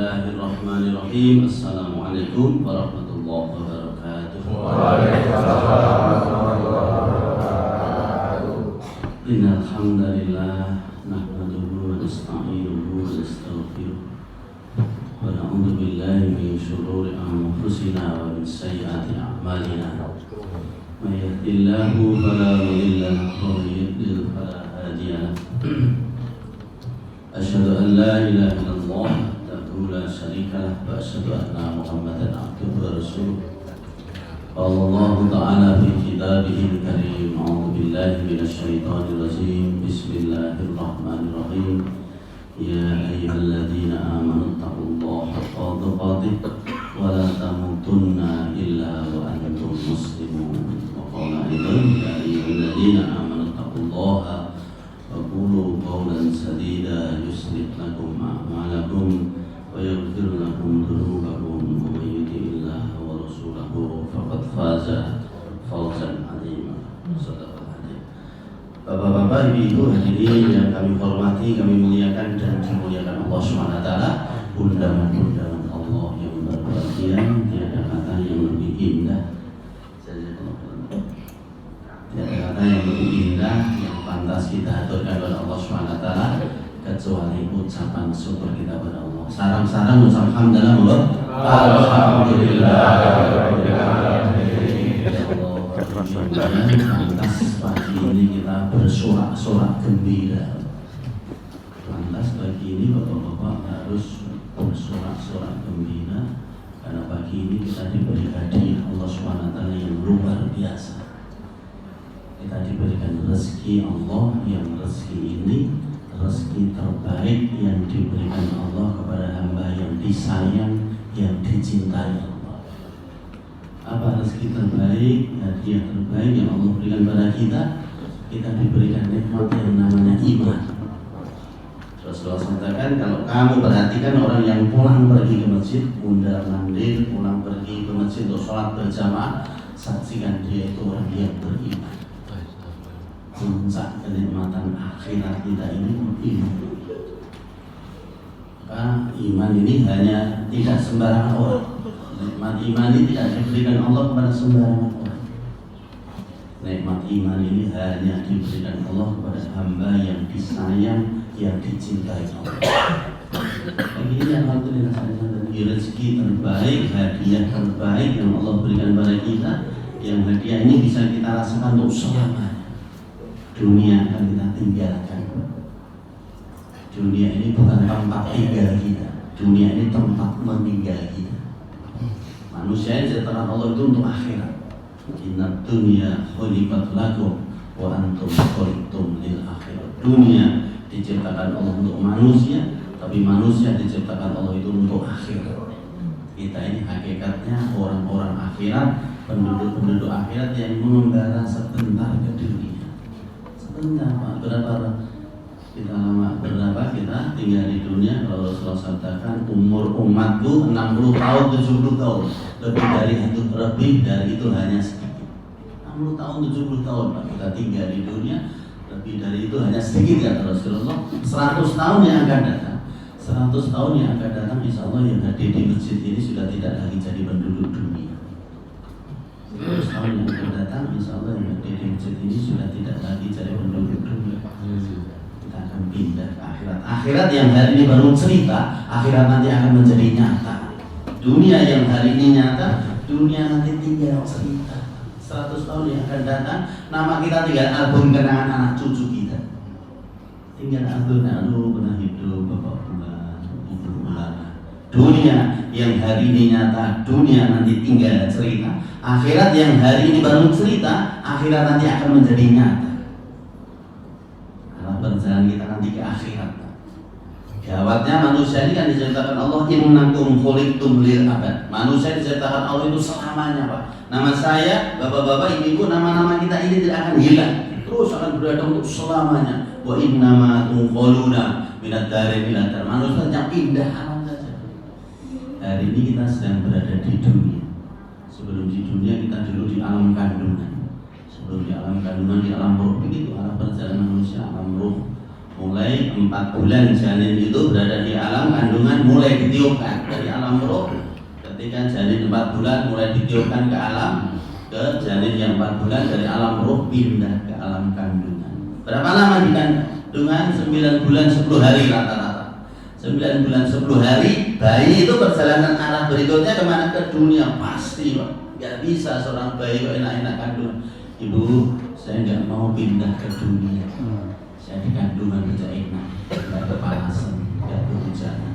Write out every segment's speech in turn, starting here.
Bismillahirrahmanirrahim. Assalamualaikum warahmatullahi wabarakatuh. Waalaikumsalam warahmatullahi wabarakatuh. Innal hamdalillah nahmaduhu wa nasta'inuhu wa nastaghfiruh wa na'udzu billahi min shururi anfusina wa min sayyiati a'malina. May yahdihillahu fala mudilla lahu wa may yudlil fala hadiya lahu. Asyhadu an la ilaha illallah la syarika lah wa asyhadu anna Muhammadan abduhu wa rasuluh. Allah Ta'ala fi kitabihil karim. A'udzu billahi minasyaitonir rajim. Bismillahirrahmanirrahim. Ya ayyuhalladzina amanu taqullaha haqqa tuqatih wa la tamutunna illa wa antum muslimun. Wa qala aidan ya ayyuhalladzina amanu taqullaha wa qulu qawlan sadida yuslih lakum a'malakum wa yaghfir lakum dhunubakum wa may yuti'illah wa rasulahu faqad faza fawzan 'azima. Bapak-bapak, ibu-ibu hadirin yang kami hormati, kami muliakan dan dimuliakan Allah Subhanahu wa taala, undangan-undangan Allah yang berbahagia, tiada kata yang lebih indah. Tiada kata yang lebih indah yang pantas kita aturkan kepada Allah Subhanahu wa taala kecuali ucapan syukur kita kepada Allah. Sarang-sarang ucap alhamdulillah. Lantas pagi ini kita bersorak-sorak gembira. Lantas pagi ini bapak-bapak harus bersorak-sorak gembira karena pagi ini kita diberi hadiah Allah SWT yang luar biasa. Kita diberikan rezeki Allah yang rezeki ini rezeki terbaik yang diberikan Allah kepada hamba yang disayang, yang dicintai Allah. Apa rezeki terbaik, hadiah terbaik yang Allah berikan kepada kita? Kita diberikan nikmat yang namanya iman. Rasulullah katakan, kalau kamu perhatikan orang yang pulang pergi ke masjid, mundar-mandir pulang pergi ke masjid untuk sholat berjamaah, saksikan dia itu orang yang beriman. Puncak kenikmatan akhirat kita ini iman. Maka iman ini hanya tidak sembarangan orang. Nikmat iman ini tidak diberikan Allah kepada sembarangan orang. Nikmat iman ini hanya diberikan Allah kepada hamba yang disayang, yang dicintai Allah. Ini alhamdulillah rezeki terbaik, hadiah terbaik yang Allah berikan kepada kita. Yang hadiah ini bisa kita rasakan untuk selamanya. Dunia akan kita tinggalkan. Dunia ini bukan tempat tinggal kita. Dunia ini tempat meninggal kita. Manusia yang diciptakan Allah itu untuk akhirat. Inna dunya khuliqat lakum wa antum khuliqtum lil akhirat. Dunia diciptakan Allah untuk manusia, tapi manusia diciptakan Allah itu untuk akhirat. Kita ini hakikatnya orang-orang akhirat, penduduk-penduduk akhirat yang mengembara sebentar ke dunia. Sebentar Pak, berapa kita tinggal di dunia. Kalau Rasulullah katakan umur umatku 60 tahun 70 tahun, lebih dari itu hanya sedikit. 60 tahun 70 tahun Pak kita tinggal di dunia, lebih dari itu hanya sedikit kata Rasulullah. 100 tahun yang akan datang, 100 tahun yang akan datang, insya Allah yang hadir di masjid ini sudah tidak lagi jadi penduduk dunia. 100 tahun yang akan datang, insya Allah yang hadir di masjid ini sudah tidak lagi jadi penduduk dunia. Kita akan pindah ke akhirat. Akhirat yang hari ini baru cerita, akhirat nanti akan menjadi nyata. Dunia yang hari ini nyata, dunia nanti tinggal cerita. 100 tahun yang akan datang, nama kita tinggal album kenangan anak cucu kita. Tinggal album, pernah hidup bapak bulan, ibu bulan. Dunia yang hari ini nyata, dunia nanti tinggal cerita. Akhirat yang hari ini baru cerita, akhirat nanti akan menjadi nyata. Perjalanan kita nanti ke akhirat. Gawatnya manusia ini kan diciptakan Allah innakum khuliqtum lil abad. Manusia diciptakan Allah itu selamanya Pak. Nama saya, bapak-bapak, ibu-ibu, nama-nama kita ini tidak akan hilang. Terus akan berada untuk selamanya. Wa innama tunqaluna minad darin ila dar. Manusia hanya pindah alam saja. Hari ini kita sedang berada di dunia. Sebelum di dunia kita dulu di alam kandungan. Sebelum di alam kandungan, di alam roh, begitu arah perjalanan manusia alam roh. Mulai 4 bulan janin itu berada di alam kandungan, mulai mulai ditiupkan dari alam roh. Ketika janin 4 bulan mulai ditiupkan ke alam, ke janin yang 4 bulan dari alam roh pindah ke alam kandungan. Berapa lama di kandungan? 9 bulan 10 hari rata-rata. 9 bulan 10 hari bayi itu perjalanan arah berikutnya kemana? Ke dunia pasti Pak. Gak bisa seorang bayi kok enak-enak kandungan. Ibu, saya nggak mau pindah ke dunia. Saya di kandungan aja enak, nggak kepanasan, nggak kehujanan.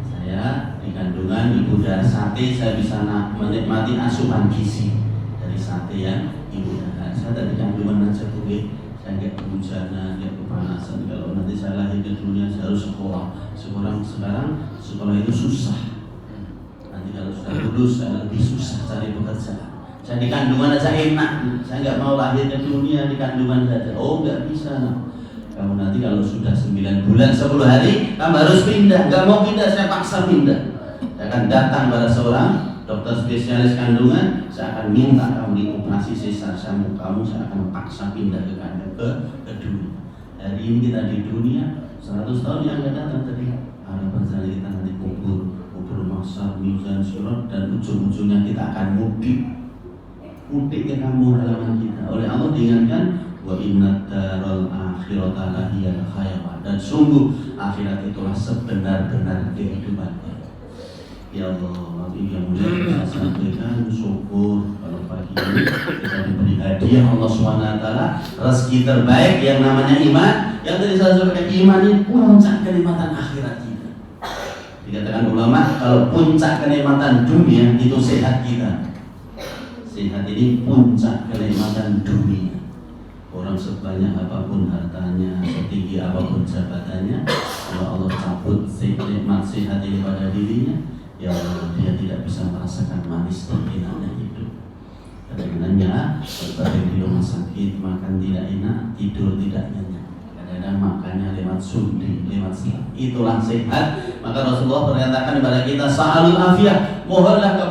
Saya di kandungan ibu dah sate, saya bisa menikmati asupan gizi dari sate yang ibu dah. Saya dari kandungan aja Bu, saya nggak kehujanan, nggak kepanasan. Kalau nanti saya lahir ke dunia, saya harus sekolah. Sekarang sekolah itu susah. Nanti kalau sudah lulus, saya lebih susah cari pekerjaan. Saya di kandungan aja enak, saya nggak mau lahir ke dunia di kandungan saja. Oh nggak bisa, nah. Kamu nanti kalau sudah 9 bulan 10 hari, kamu harus pindah. Nggak mau pindah, saya paksa pindah. Saya akan datang pada seorang dokter spesialis kandungan, saya akan minta kamu dioperasi sesar sambung kamu, saya akan paksa pindah ke kandungan ke dunia. Hari ini kita di dunia, 100 tahun yang akan datang tadi harapan saya kita nanti kubur mahsyar, mizan, sirat, dan ujung-ujungnya kita akan mudik ke kampung halaman kita. Oleh Allah diingatkan wa inna daral akhirata lahiyal hayawan, dan sungguh akhirat itulah sebenar-benar kehidupan. Ya Allah, yang mulia kita sampaikan syukur kalau pagi ini kita diberi hadiah Allah SWT, rezeki terbaik yang namanya iman. Yang tadi saya sampaikan, iman ini puncak kenikmatan akhirat kita. Dikatakan ulama, kalau puncak kenikmatan dunia itu sehat kita. Sehat ini puncak kenikmatan dunia. Orang sebanyak apapun hartanya, setinggi apapun jabatannya, kalau Allah cabut nikmat sehat ini pada dirinya, ya Allah, dia tidak bisa merasakan manis dan enaknya hidup. Kadang-kadang seperti di rumah sakit, makan tidak enak, tidur tidak nyenyak. Kadang-kadang makannya lewat sundi, lewat selat. Itulah sehat. Maka Rasulullah menyatakan kepada kita, sa'alul afiyah, mohonlah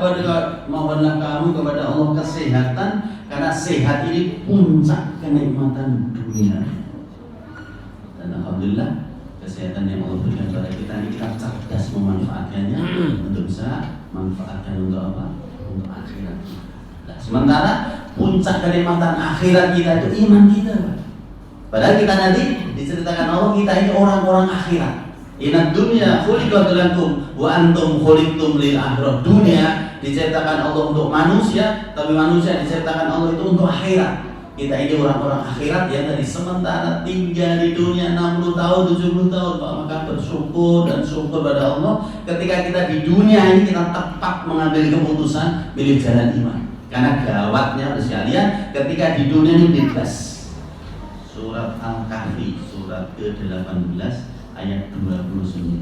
kamu kepada Allah kesehatan, karena sehat ini puncak kenikmatan dunia. Dan alhamdulillah kesehatan yang Allah berikan kepada kita ini, kita cerdas memanfaatkannya untuk bisa manfaatkan untuk apa? Untuk akhirat kita. Nah, sementara puncak kenikmatan akhirat kita itu iman kita. Padahal kita nanti diceritakan Allah, kita ini orang-orang akhirat. Inna dunya khuliqat lakum wa antum khuliqtum lil akhirah. Dunia diciptakan Allah untuk manusia, tapi manusia diciptakan Allah itu untuk akhirat. Kita ini orang-orang akhirat yang dari sementara tinggal di dunia 60 tahun, 70 tahun, maka bersyukur dan syukur pada Allah. Ketika kita di dunia ini kita tepat mengambil keputusan pilih jalan iman. Karena gawatnya sekalian, ketika di dunia ini bebas. Surat Al-Kahfi, surat ke-18 ayat 29.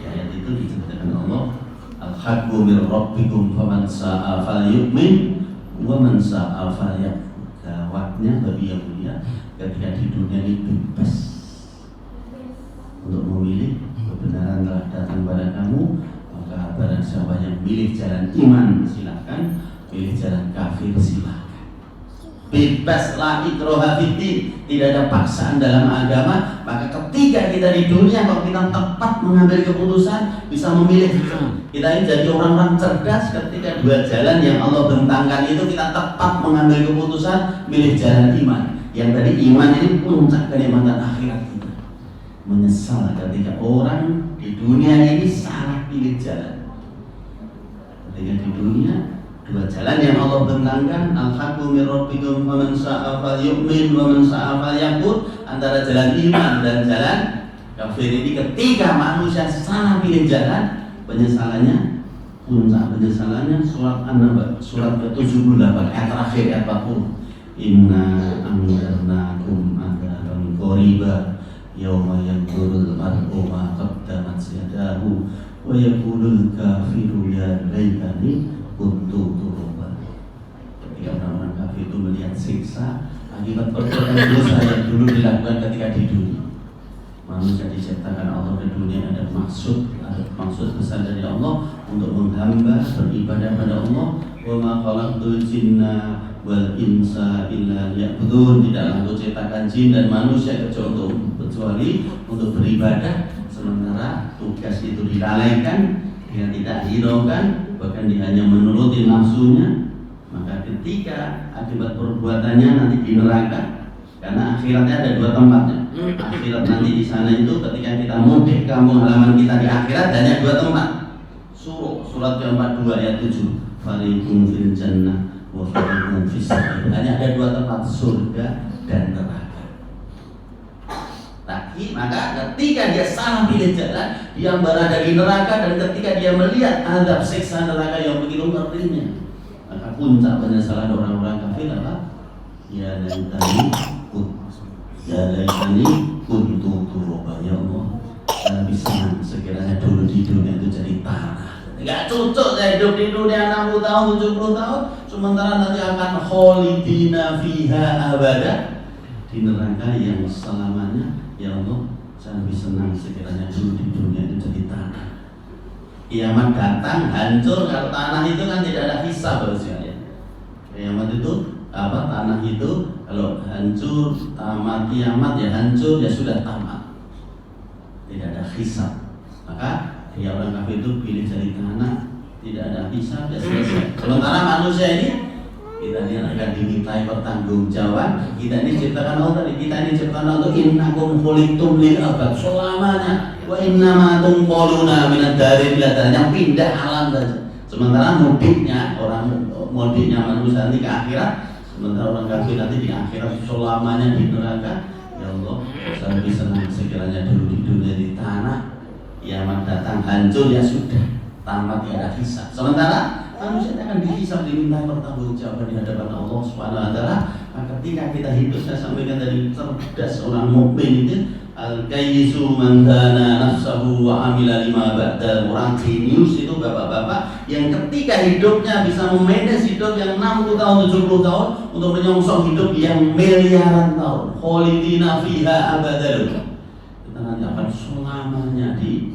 Di ayat itu diceritakan Allah, Al-haqqu min rabbikum faman sa'a falyu'min wa man sa'a falyakfur. Gawatnya bagi yang mulia ketika di dunia ini bebas untuk memilih, kebenaran telah datang pada kamu, maka barang siapa yang milih jalan iman silakan, pilih jalan kafir silakan. Bebas la ikraha fiddin, tidak ada paksaan dalam agama. Maka ketika kita di dunia, kalau kita tepat mengambil keputusan, bisa memilih, kita ini jadi orang-orang cerdas. Ketika dua jalan yang Allah bentangkan itu, kita tepat mengambil keputusan milih jalan iman. Yang tadi iman ini puncak kenikmatan akhirat kita. Menyesal ketika orang di dunia ini salah pilih jalan. Ketika di dunia dua jalan yang Allah bentangkan, al-haqqu min rabbikum faman sa'a falyu'min wa man sa'a falyakfur, antara jalan iman dan jalan kafir ini, ketika manusia salah pilih jalan, penyesalannya, puncak penyesalannya surat An-Naba, surat ke-78 ayat terakhir, ayat 40. Inna anzarnakum adzaban qariba yauma yanzurul mar'u ma qaddamat yadahu wa yaqulul kafiru ya laitani kuntu turuban. Ketika orang-orang kafir itu melihat siksa akibat perbuatan dosa yang dulu dilakukan ketika di dunia. Manusia diciptakan Allah di dunia ada maksud besar dari Allah untuk menghamba, beribadah pada Allah. Wa ma khalaqtul jinna wal insa illa liya'budun. Tidaklah Aku ciptakan jin dan manusia kecuali untuk beribadah. Sementara tugas dikasih itu dilalaikan, dia tidak hiraukan, bahkan dia hanya menuruti nafsunya, maka ketika akibat perbuatannya nanti di neraka, karena akhiratnya ada dua tempatnya. Akhirat nanti di sana itu ketika kita mudik kampung halaman kita di akhirat hanya dua tempat. Surat ke-42 ayat 7. Fariqun fil jannah wa fariqun fis sa'ir. Hanya ada dua tempat, surga dan neraka. Maka ketika dia salah pilih jalan, dia berada di neraka, dan ketika dia melihat azab siksa neraka yang begitu ngerinya, maka puncak penyesalan orang-orang kafir apa? Ya laitani kuntu turaba. Ya Allah, saya lebih senang sekiranya dulu di dunia itu jadi tanah. Enggak cocok saya hidup di dunia 60 tahun, 70 tahun, sementara nanti akan kholidina fiha abada, di neraka yang selamanya. Ya Allah, saya lebih senang sekiranya dulu di dunia itu jadi tanah. Kiamat datang hancur, kalau tanah itu kan tidak ada hisab sekalian. Kiamat itu apa? Tanah itu kalau hancur, tamat kiamat ya hancur, ya sudah tamat. Tidak ada hisab. Maka dia orang kafir itu pilih jadi tanah, tidak ada hisab, ya selesai. Sementara manusia ini, kita ini akan dimintai pertanggungjawaban. Kita ini ciptakan Allah tadi, kita ini ciptakan Allah innakum khuliqtum lil abad, selamanya. Wa innama tunqaluna minad dari yang pindah alam saja. Sementara mudiknya manusia nanti ke akhirat, sementara orang kafir nanti di akhirat selamanya di neraka. Ya Allah, saya lebih senang sekiranya dulu di dunia di tanah, kiamat datang hancur, ya sudah tamat, ya ada hisab. Sementara manusia akan dihisab, diminta pertanggungjawaban di hadapan Allah Subhanahu wa taala. Maka ketika kita hidup, saya sampaikan dari cerdas orang mukmin itu, al-kayyisu man dana nafsahu wa amila lima ba'da. Orang jenius itu bapak-bapak yang ketika hidupnya bisa memanage hidup yang 60 tahun, 70 tahun untuk menyongsong hidup yang miliaran tahun. Kholidina fiha abada. Kita nanti akan selamanya di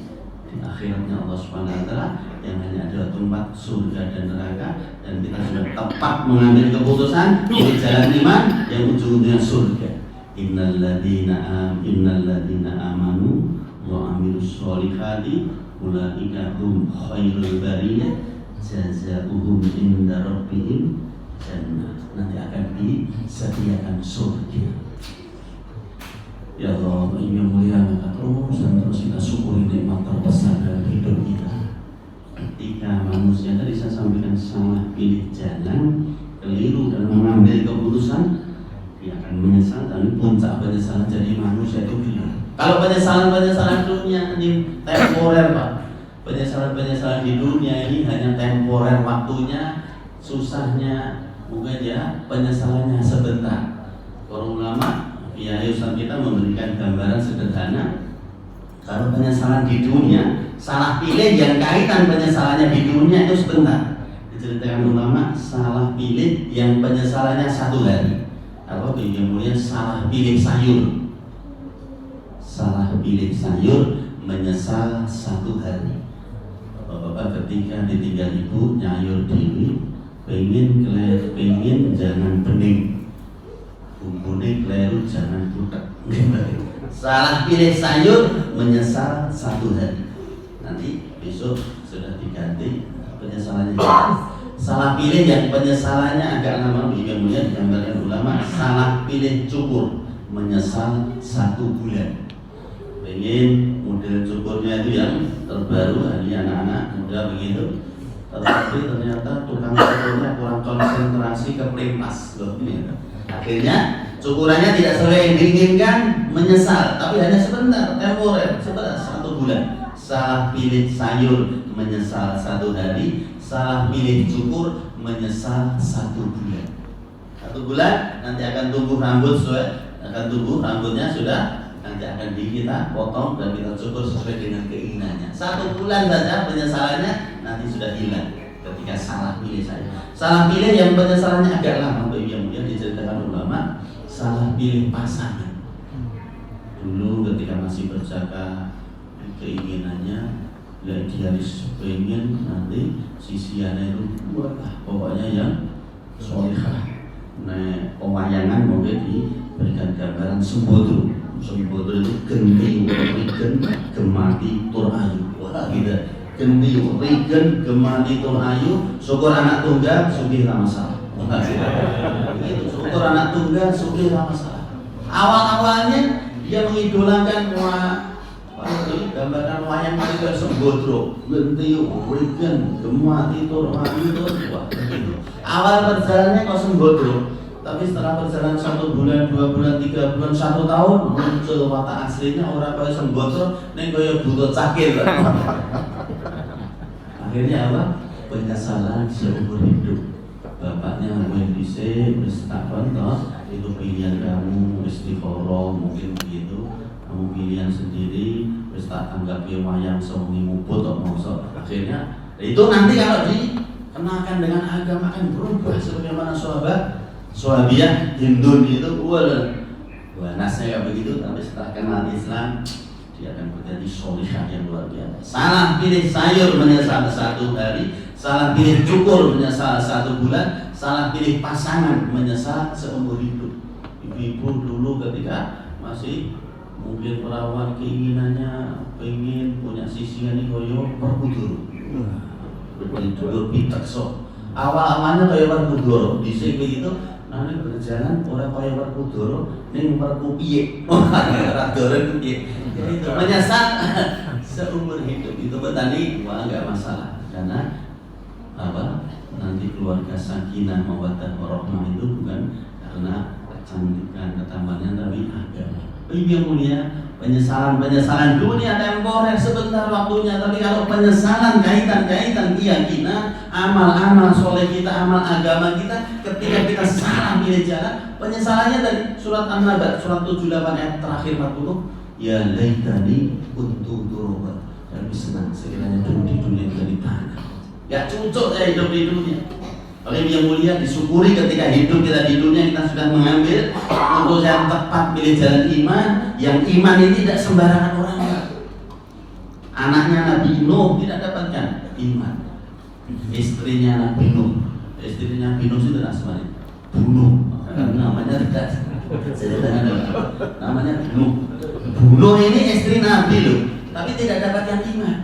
akhiratnya Allah Subhanahu wa taala, yang hanya ada tempat surga dan neraka, dan kita sudah tepat mengambil keputusan di jalan iman yang ujungnya surga. Innalladzina amanu wa amilus sholihati ulaika hum khairul bariyah jazaohum inda rabbihim jannah. Nanti akan disediakan surga. Ya Allah, yang mulia, maka terus kita syukuri nikmat terbesar dalam hidup kita. Ketika manusia tadi saya sampaikan salah pilih jalan, keliru dalam mengambil keputusan, dia akan menyesal, dan puncak penyesalan jadi manusia itu gila. Kalau penyesalan dunia ini temporer, Pak. Penyesalan di dunia ini hanya temporer waktunya, susahnya mungkin ya, penyesalannya sebentar. Para ulama ya, Ustaz kita memberikan gambaran sederhana. Kalau penyesalan di dunia, salah pilih yang kaitan penyesalannya di dunia itu sebentar. Diceritakan ulama, salah pilih yang penyesalannya 1 hari. Apa yang mulia, salah pilih sayur. Salah pilih sayur menyesal 1 hari. Bapak ketika ditinggal ibu nyayur dewi, pengen jangan bening, bumbune kleru jangan butek. Salah pilih sayur menyesal 1 hari. Nanti besok sudah diganti penyesalannya. Salah pilih yang penyesalannya agak lama, yang mulia digambarkan ulama, salah pilih cukur menyesal 1 bulan. Pengen model cukurnya itu yang terbaru, hari anak-anak muda begitu, tetapi ternyata tukang cukurnya kurang konsentrasi ke pelimpas loh ini. Akhirnya cukurannya tidak sesuai yang diinginkan, menyesal, tapi hanya sebentar, temporer, sebentar, 1 bulan. Salah pilih sayur menyesal 1 hari, salah pilih cukur menyesal 1 bulan. 1 bulan nanti akan tumbuh rambut, rambutnya sudah nanti akan kita potong dan kita cukur sesuai dengan keinginannya. 1 bulan saja penyesalannya nanti sudah hilang ketika salah pilih saya. Salah pilih yang penyesalannya agak lama, yang diceritakan ulama, salah pilih pasangan. Dulu ketika masih berjaga keinginannya, ya idealis, pengen nanti sisiannya itu pokoknya yang sholihah. Nah, pewayangan mungkin diberikan gambaran sembodo itu genting, gemati, tur ayu. tidak genti rigen gemani tur ayu syukur anak tunggal sugih ra masalah. Begitu, syukur anak tunggal sugih ra masalah. Awal-awalnya dia mengidolakan gambaran wayang mereka sembodro genti rigen gemani tur ayu tur wah begitu. Awal perjalanannya kok sembodro, tapi setelah perjalanan 1 bulan, 2 bulan, 3 bulan, 1 tahun muncul watak aslinya orang kaya sembodro ning kaya butut cakil. Akhirnya apa? Penyesalan seumur hidup. Bapaknya main dhisik wis tak kontok, itu pilihan kamu istiqoroh mungkin begitu. Kamu pilihan sendiri wis tak anggapi wayang sewengi mubut kok mosok. Akhirnya itu nanti kalau dikenakan dengan agama akan berubah sebagaimana Sahabiyah Hindun itu nasnya kayak begitu, tapi setelah kenal Islam dia akan menjadi solihah yang luar biasa. Salah pilih sayur menyesal 1 hari, salah pilih cukur menyesal 1 bulan, salah pilih pasangan menyesal seumur hidup. Ibu-ibu dulu ketika masih mungkin perawan keinginannya pengen punya sisingan ini koyo perkudur. Perkudur pitekso. Awal-awalnya kayak perkudur, di sini itu nanti berjalan orang kaya perkudoro ning perkupiye. Ora doren piye. Itu menyesal seumur hidup itu petani wah enggak masalah karena apa? Nanti keluarga sakinah mawaddah warahmah itu bukan karena kecantikan ketampannya tapi agama. Ibu yang mulia, penyesalan dunia temporer sebentar waktunya, tapi kalau penyesalan kaitan keyakinan, amal-amal soleh kita, amal agama kita, ketika kita salah pilih jalan, penyesalannya dari surat An-Naba, surat 78 ayat terakhir 40, ya laitani kuntu turaba. Lebih senang sekiranya dulu di dunia dari tanah. Ya cucuk saya hidup di dunia. Oleh yang mulia disyukuri ketika hidup kita di dunia kita sudah mengambil untuk yang tepat pilih jalan iman. Yang iman ini tidak sembarangan orang. Anaknya Nabi Nuh tidak dapatkan iman. Istrinya Nabi Nuh itu asmanya bunuh. Namanya tidak namanya bunuh. Bunuh ini istri Nabi loh, tapi tidak dapatkan iman.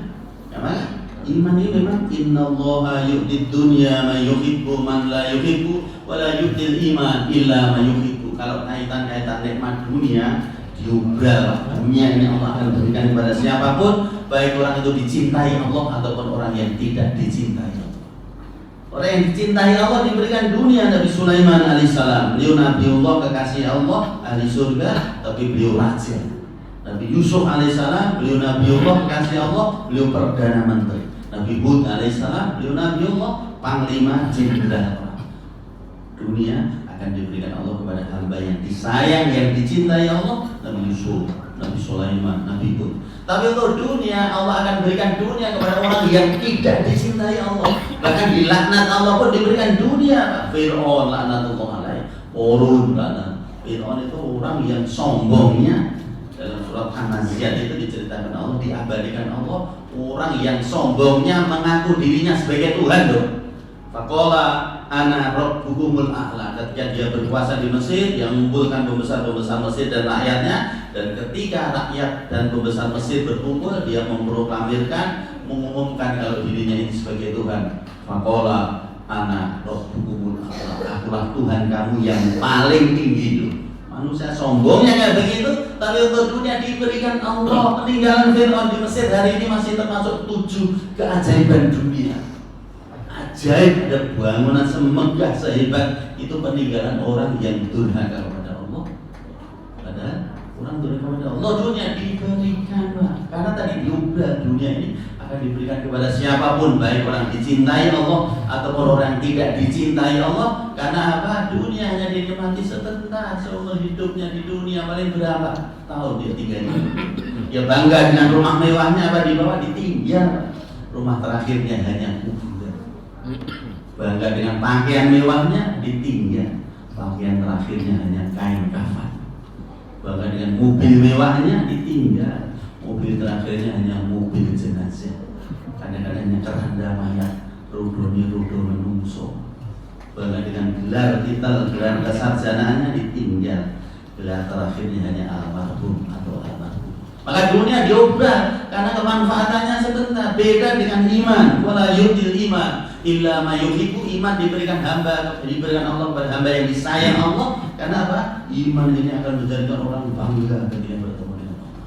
Ya mana? Iman ini memang innallaha yu'tid dunya man yuhibbu man la yuhibbu wa la yu'til iman illa man yuhibbu. Kalau kaitan-kaitan nikmat dunia diubah, dunia ini Allah akan berikan kepada siapapun, baik orang itu dicintai Allah ataupun orang yang tidak dicintai Allah. Orang yang dicintai Allah diberikan dunia. Nabi Sulaiman alaihissalam, beliau Nabiullah kekasih Allah, ahli surga, tapi beliau raja. Nabi Yusuf alaihissalam, beliau Nabiullah kekasih Allah, beliau perdana menteri. Nabi Hud alaihissalam, beliau Nabiullah, panglima jenderal. Dunia akan diberikan Allah kepada hamba yang disayang, yang dicintai Allah. Nabi Yusuf, Nabi Sulaiman, Nabi Hud. Tapi untuk dunia, Allah akan berikan dunia kepada orang yang tidak dicintai Allah. Bahkan dilaknat Allah pun diberikan dunia. Fir'aun laknatullah alaih, Qarun laknat. Fir'aun itu orang yang sombongnya. Dalam surat An-Nazi'at itu diceritakan Allah, diabadikan Allah, orang yang sombongnya mengaku dirinya sebagai Tuhan loh. Faqala ana rabbukumul a'la. Ketika dia berkuasa di Mesir, yang mengumpulkan pembesar-pembesar Mesir dan rakyatnya, dan ketika rakyat dan pembesar Mesir berkumpul, dia memproklamirkan, mengumumkan kalau dirinya ini sebagai Tuhan. Faqala ana rabbukumul a'la. Akulah Tuhan kamu yang paling tinggi loh. Manusia sombongnya kayak begitu, tapi untuk dunia diberikan Allah. Peninggalan Fir'aun di Mesir hari ini masih termasuk 7 keajaiban dunia. Ajaib, ada bangunan semegah sehebat itu peninggalan orang yang durhaka kepada Allah. Padahal orang durhaka kepada Allah, dunia diberikan lah. Karena tadi diubah, dunia ini akan diberikan kepada siapapun, baik orang dicintai Allah ataupun orang tidak dicintai Allah. Karena apa? Dunia hanya dinikmati sebentar, seumur hidupnya di dunia paling berapa tahun dia tinggalnya. Dia bangga dengan rumah mewahnya, apa di bawah ditinggal. Rumah terakhirnya hanya kuburan. Bangga dengan pakaian mewahnya, ditinggal. Pakaian terakhirnya hanya kain kafan. Bangga dengan mobil mewahnya, ditinggal. Mobil terakhirnya hanya mobil jenazah. Kadang-kadang hanya keranda mayat, rudo menungso. Bangga dengan gelar titel, gelar kesarjanaannya ditinggal. Gelar terakhirnya hanya almarhum atau almarhum. Maka dunia diobral karena kemanfaatannya sebentar. Beda dengan iman. Wala yudil iman illa ma yuhibbu. Iman diberikan Allah kepada hamba yang disayang Allah. Karena apa? Iman ini akan menjadikan orang bangga ketika bertemu dengan Allah.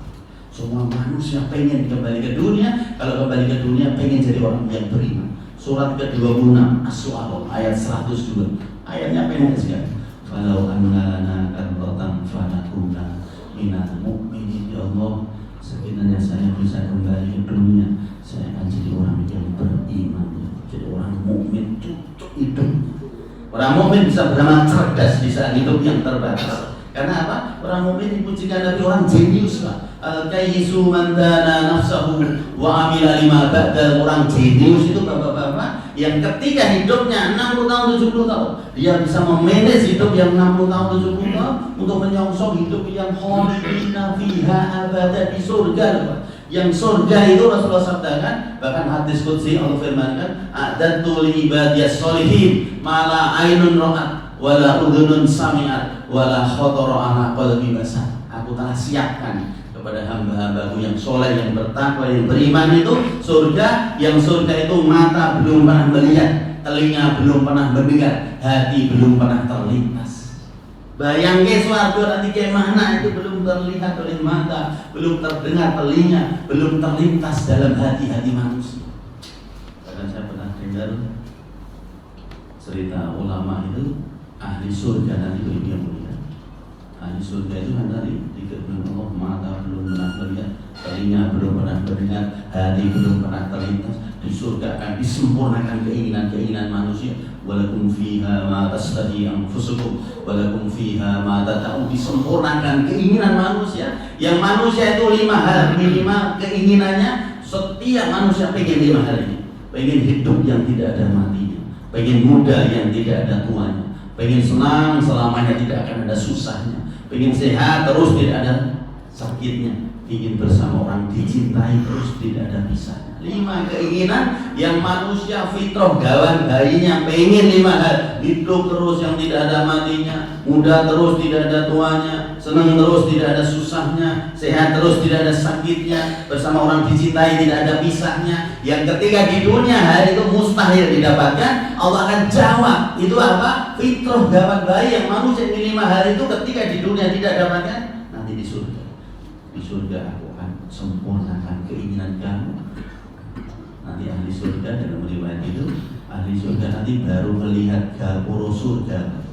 Semua manusia pengen kembali ke dunia. Kalau kembali ke dunia pengen jadi orang yang beriman. Surat ke-26 As-Su'ara ayat 102. Ayatnya pendek sekali. Falau anna lana karratan fanakuna minal mu'minin. Ya Allah, sekiranya saya bisa kembali ke dunia, saya akan jadi orang yang beriman, jadi orang mukmin untuk hidup. Orang mukmin bisa beramal cerdas di saat hidup yang terbatas. Karena apa? Orang mukmin dipujikan dari orang jenius, Pak. Al-kayyisu man dana nafsahu wa amila lima ba'da. Orang jenius itu bapak-bapak yang ketika hidupnya 60 tahun 70 tahun dia bisa memanage hidup yang 60 tahun 70 tahun untuk menyongsong hidup yang khalidina fiha abada di surga, Pak. Yang surga itu Rasulullah sabdakan, bahkan hadis qudsi Allah firmankan, a'dadtu li ibadiyas sholihin mala ainun ra'at wala udhunun sami'at wala khatara ala qalbi basar. Aku telah siapkan kepada hamba-hambaku yang soleh, yang bertakwa, yang beriman itu surga. Yang surga itu mata belum pernah melihat, telinga belum pernah mendengar, hati belum pernah terlintas. Bayangke suarga nanti kayak mana, itu belum terlihat oleh mata, belum terdengar telinga, belum terlintas dalam hati-hati manusia. Karena saya pernah dengar cerita ulama itu ahli surga nanti bagi yang mulia. Ahli surga itu kan tadi dikatakan Allah, mata belum pernah melihat, telinga belum pernah mendengar, hati belum pernah terlintas. Di surga akan disempurnakan keinginan-keinginan manusia. Walakum fiha ma tashtahī anfusukum walakum fiha ma tad'un. Disempurnakan keinginan manusia. Yang manusia itu 5 hal minimal keinginannya. Setiap manusia pengen 5 hal ini. Pengen hidup yang tidak ada matinya, pengen muda yang tidak ada tuanya, pengen senang selamanya tidak akan ada susahnya, pengen sehat terus tidak ada sakitnya, ingin bersama orang dicintai terus tidak ada pisahnya. 5 keinginan yang manusia fitrah gawan bayinya pengen 5 hal. Hidup terus yang tidak ada matinya, muda terus tidak ada tuanya, senang terus tidak ada susahnya, sehat terus tidak ada sakitnya, bersama orang dicintai tidak ada pisahnya. Yang ketika di dunia hal itu mustahil didapatkan, Allah akan jawab itu apa? Fitrah gawan bayi yang manusia ingin 5 hal itu ketika di dunia tidak dapatkan, nanti di surga. Di surga aku akan sempurnakan keinginan kamu. Nanti ahli surga dalam riwayat itu, ahli surga nanti baru melihat gapura surga.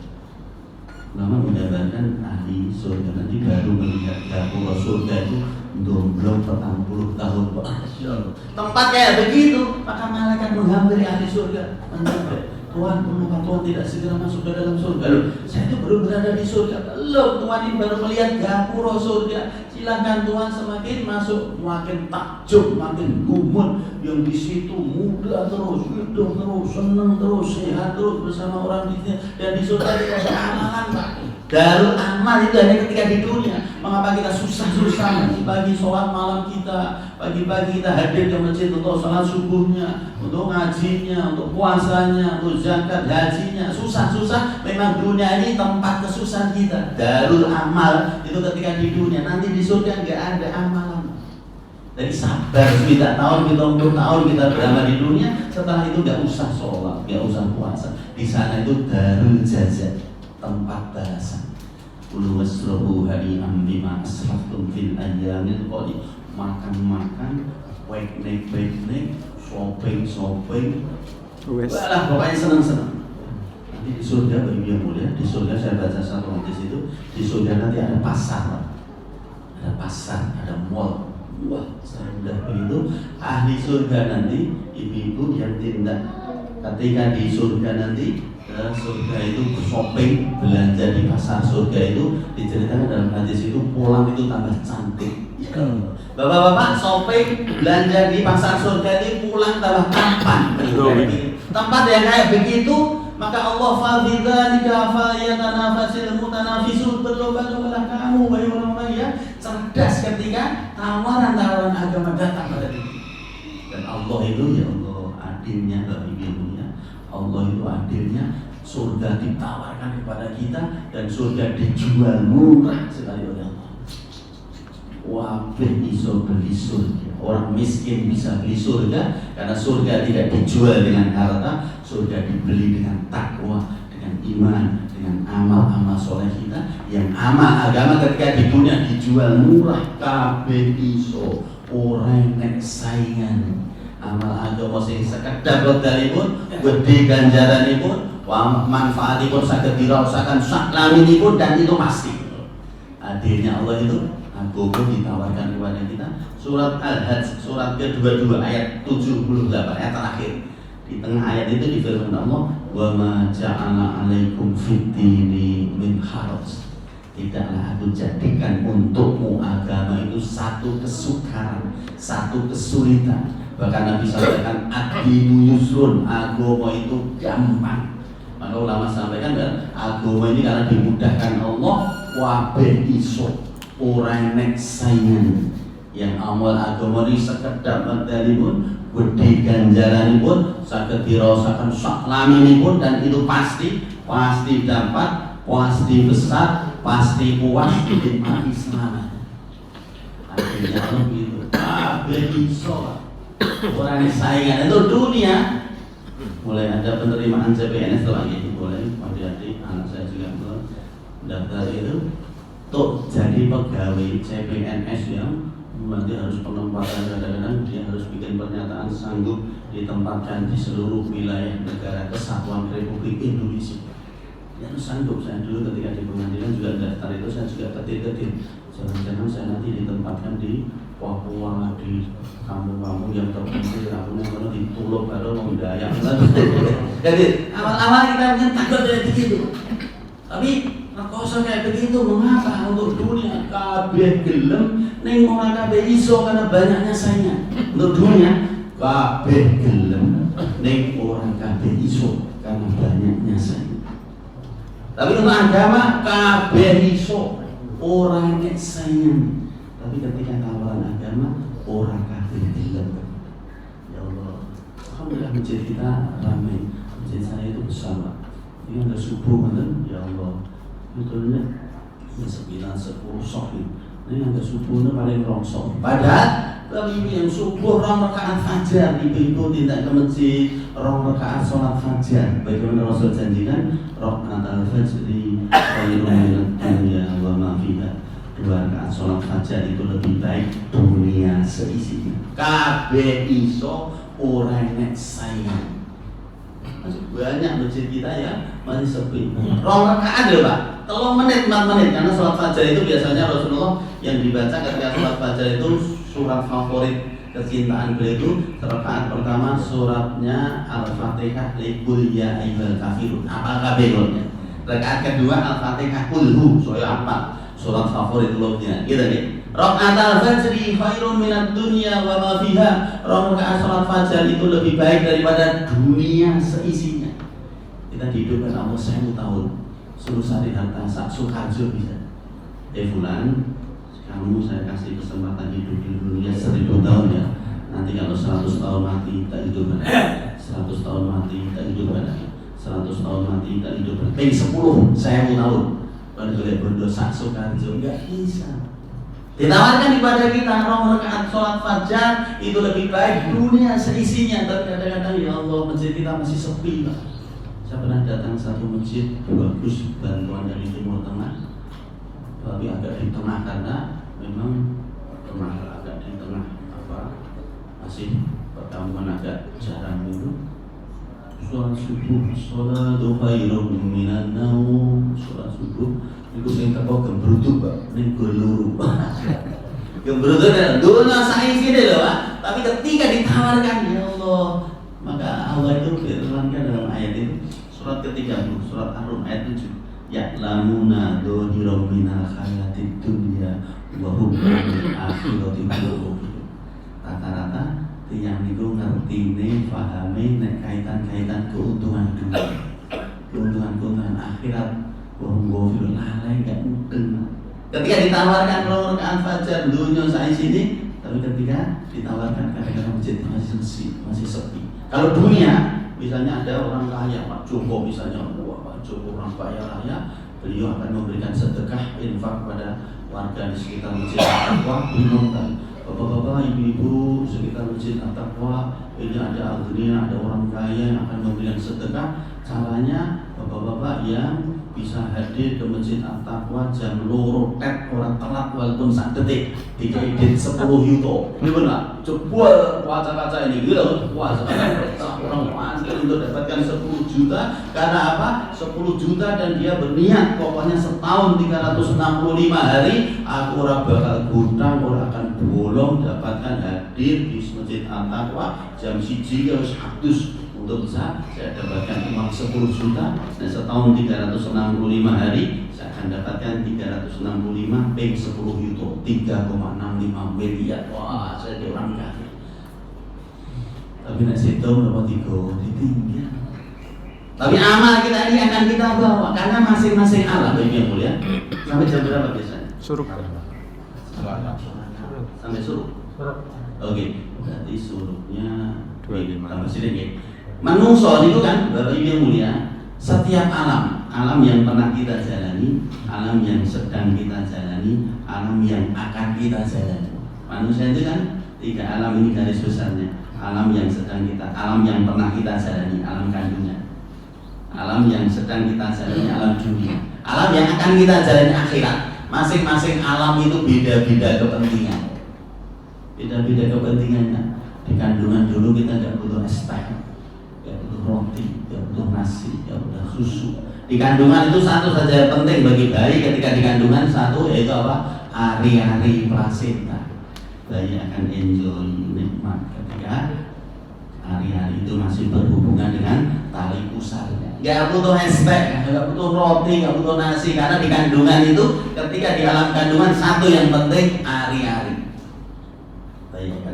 Ulama menjabarkan ahli surga nanti baru melihat gapura surga itu domblong 40 tahun. Tempat kayak begitu, maka malaikat menghampiri ahli surga. Tuhan, mengapa Tuhan tidak segera masuk ke dalam surga? Loh, saya itu baru berada di surga. Belum, Tuhan ini baru melihat gapura surga. Silahkan Tuhan, semakin masuk makin takjub, makin gumun. Yang di situ muda terus, hidup terus, senang terus, sehat terus bersama orang di sini. Dan di surga tidak ada amalan, Pak. Darul amal itu hanya ketika di dunia. Mengapa kita susah-susah pagi sholat malam kita, pagi-pagi kita hadir ke masjid untuk sholat subuhnya, untuk ngajinya, untuk puasanya, untuk zakat hajinya, susah-susah. Memang dunia ini tempat kesusahan kita. Darul amal itu ketika di dunia. Nanti di surga nggak ada amalan. Jadi sabar 9 tahun, 70 tahun kita beramal di dunia. Setelah itu nggak usah sholat, nggak usah puasa. Di sana itu darul jazaa, tempat balasan. Kulu wasrabu hari'am bima asraftum fil ayyamil qadhi. Makan-makan, piknik, shopping. Walah, pokoknya senang-senang. Nanti di surga bagi yang mulia, di surga saya baca satu hadis itu, di surga nanti ada pasar. Ada pasar, ada mall. Wah, saya udah begitu. Ahli surga nanti, ibu-ibu yang tindak ketika di surga nanti, surga itu shopping, belanja di pasar surga itu diceritakan dalam hadis itu pulang itu tambah cantik. Bapak-bapak shopping, belanja di pasar surga itu pulang tambah tampan. Tempat yang kayak begitu, maka Allah fadzalika falyatanafasil mutanafisun. Berlomba-lombalah kamu wahai orang-orang yang cerdas ketika tawaran-tawaran agama datang pada diri. Dan Allah itu ya Allah adilnya bagi ilmunya. Allah itu adilnya, surga ditawarkan kepada kita dan surga dijual murah sekali oleh Allah. wabeh iso beli surga. Orang miskin bisa beli surga karena surga tidak dijual dengan harta, surga dibeli dengan takwa, dengan iman, dengan amal-amal soleh kita. Yang amal agama ketika di dunia dijual murah kabeh iso, orang nek saingan. Amal agama sing sekedar rodalipun gede ganjaranipun, manfaatipun saged dirasakan sak laminipun, dan itu pasti. Hadirnya Allah itu agama ditawarkan kepada kita. Surat Al-Hajj surat ke-22 ayat 78 ayat terakhir. Di tengah ayat itu difirmankan Allah, "Wa ma ja'ala 'alaikum fid-dini min haraj." Tidaklah aku jadikan untukmu agama itu satu kesukaran, satu kesulitan. Bahkan Nabi sampaikan ad-dinu yusrun, agama itu gampang. Maka ulama sampaikan kan, agama ini karena dimudahkan Allah, wabeh iso, orang nek saingan. Yang amal agama ini sekedar medalipun, gede ganjaranipun, saged dirasakan sak laminipun, dan itu pasti dapat, pasti besar, pasti puas, dinikmati selamanya. Akhirnya begitu, kabeh iso. Orang yang saingan itu dunia. Mulai ada penerimaan CPNS lagi, boleh hati-hati, anak saya juga belum daftar itu untuk jadi pegawai CPNS yang nanti harus penempatan. Kadang-kadang dia harus bikin pernyataan sanggup ditempatkan di seluruh wilayah negara kesatuan Republik Indonesia. Ya harus sanggup. Saya dulu ketika di pengadilan juga daftar itu, saya juga ketir-ketir, jangan-jangan saya nanti ditempatkan di Papua, di kampung-kampung yang terpencil, kampung yang mana dituluk baru memudaya. Jadi awal-awal kita punya takut dari begitu. Tapi rekoso kayak begitu, mengapa? Untuk dunia kabeh gelem, ning ora kabeh iso karena banyaknya saingan. Untuk dunia kabeh gelem, ning ora kabeh iso karena banyaknya saingan. Tapi untuk agama kabeh iso, orang nek saingan. Tapi ketika tawaran agama, orang kabeh gelem. Ya Allah, alhamdulillah masjid kita ramai. Masjid saya itu besar, Pak. Ini ada subuh kan? Ya Allah, betulnya 9, 10 sok ini. Ini ada subuhnya paling rongsok. Padahal kami yang subuh 2 rakaat fajar, ibu-ibu tidak ke masjid, 2 rakaat sholat fajar. Bagaimana Rasul janjikan, rakaat al-fajri khairun minad dunya wa ma fiha. 2 rakaat sholat fajar itu lebih baik dunia seisinya. Kabeh iso, orang nek saingan. Masih banyak masjid kita ya masih sepi. 2 rakaat ya Pak, 3 menit, 4 menit. Karena sholat fajar itu biasanya Rasulullah yang dibaca ketika sholat fajar itu surat favorit kecintaan beliau itu. Rakaat pertama suratnya Al-Fatihah, Qul ya ayyuhal kafirun. Apa kabehnya? Rakaat kedua Al-Fatihah, Qul saya apa? Surat favorit logonya, gitu nih. Rakaat al-fajri khairun minad dunya wa ma fiha. Rakaat salat fajar itu lebih baik daripada dunia seisinya. Kita dihidupkan Allah 1000 tahun, suruh cari harta sak Sukarjo bisa. Fulan, kamu saya kasih kesempatan hidup di dunia 1000 tahun ya. Nanti kalau 100 tahun mati tak hidup lagi. 100 tahun mati tak hidup lagi. 100 tahun mati tak hidup lagi. 10.000 tahun. Kalau boleh berdosa Sukarjo enggak bisa. Ditawarkan kepada kita 2 rakaat sholat fajar itu lebih baik dunia seisinya. Tapi kadang-kadang ya Allah, masjid kita masih sepi Pak. Saya pernah datang satu masjid bagus, bantuan dari Timur Tengah, tapi agak di tengah karena memang agak di tengah masih perkampungan agak jarang itu. Sholat subuh, sholat khairun minan naum. Sholat subuh itu sing teko gembruduk Pak, ning goluru. Gembruduk dan dunia saiki lho Pak. Tapi ketika ditawarkan ya Allah, maka Allah itu firmankan dalam ayat itu surat ke-30 surat Ar-Rum ayat 7. Ya'lamuna dhahiran minal hayatid dunya wa hum 'anil akhirati hum. Rata-rata yang itu ngertine, pahami nek kaitan-kaitan keuntungan dunia, keuntungan akhirat, wong lalai gak mungkin. Ketika ditawarkan 2 rakaat fajar dunia saya sini, tapi ketika ditawarkan kadang-kadang masjid masih sepi. Kalau dunia, misalnya ada orang kaya Pak Joko misalnya, wah Pak Joko orang kaya raya, beliau akan memberikan sedekah infak pada warga di sekitar Masjid At-Taqwa. Binongkan bapak-bapak, ibu-ibu sekitar Masjid At-Taqwa, ini ada agnia, ada orang kaya yang akan memberikan sedekah. Caranya bapak-bapak yang bisa hadir ke Masjid At-Taqwa jam loro tet orang telat walaupun sak detik dikredit 10 yuto. Ini benar. Coba kaca-kaca ini gitu. Wah, orang pantas untuk dapatkan 10 juta karena apa? 10 juta dan dia berniat pokoknya setahun 365 hari aku ora bakal gutang, ora akan bolong dapatkan hadir di Masjid At-Taqwa jam 1 harus hadus untuk bisa saya dapatkan uang 10 juta dan setahun 365 hari saya akan dapatkan 365 peng 10 yuto 3,65 miliar. Wah, saya di orang kaya. Tapi nak situ berapa tiga ditinggal. Tapi amal kita ini akan kita bawa karena masing-masing alam yang mulia. Sampai jam berapa biasanya? Suruh. Sampai suruh. Oke, berarti suruhnya 25. tambah sedikit. Manungso itu kan Bapak Ibu yang mulia, setiap alam yang pernah kita jalani, alam yang sedang kita jalani, alam yang akan kita jalani. Manusia itu kan 3 alam ini garis besarnya. Alam yang sedang kita, alam yang pernah kita jalani, alam kandungan. Alam yang sedang kita jalani, alam dunia. Alam yang akan kita jalani akhirat. Masing-masing alam itu beda-beda kepentingan. Beda-beda kepentingannya. Di kandungan dulu kita nggak butuh es teh, nggak butuh roti, nggak butuh nasi, nggak butuh susu. Di kandungan itu satu saja penting bagi bayi ketika di kandungan, satu yaitu apa? Ari-ari plasenta. Bayi akan enjoy nikmat ketika hari-hari itu masih berhubungan dengan tali pusarnya. Gak butuh es teh, gak butuh roti, gak butuh nasi, karena di kandungan itu ketika di alam kandungan satu yang penting hari-hari. Bayi akan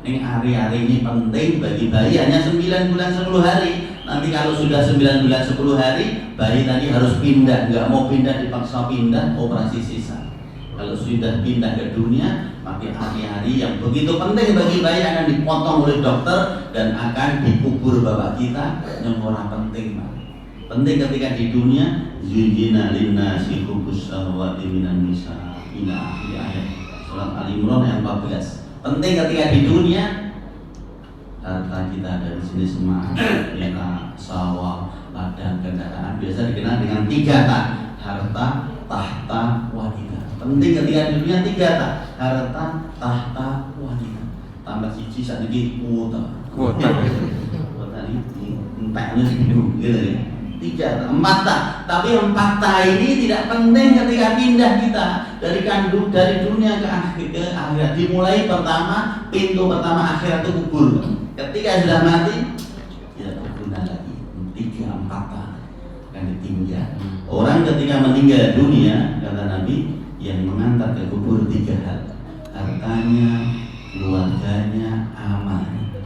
ini hari-hari ini penting bagi bayi hanya 9 bulan 10 hari. Nanti kalau sudah 9 bulan 10 hari, bayi tadi harus pindah, gak mau pindah dipaksa pindah, operasi sisa. Kalau sudah pindah ke dunia, maka hari-hari yang begitu penting bagi bayi akan dipotong oleh dokter dan akan dikubur bapak kita yang orang penting. Penting ketika di dunia, zuyyina linnasi hubbus syahawati minan nisa ila akhir ayat surat Al-Imran yang 14. Penting ketika di dunia, harta kita ada di sini semua, kita sawah, ladang, kendaraan biasa dikenal dengan 3 tak, harta, tahta, wanita. Penting ketika di dunia 3 tak, harta, tahta, wanita. Tambah siji sadiki kuota. Kuota ini enteknya segitu gitu ya. 3, 4 tak. Tapi 4 tak ini tidak penting ketika pindah kita dari dunia ke akhirat. Dimulai pertama, pintu pertama akhirat itu kubur. Ketika sudah mati, ya berguna lagi. 3, 4 tak akan ditinggal. Orang ketika meninggal dunia, kata Nabi, yang mengantar ke kubur 3 hal: hartanya, keluarganya, amalnya.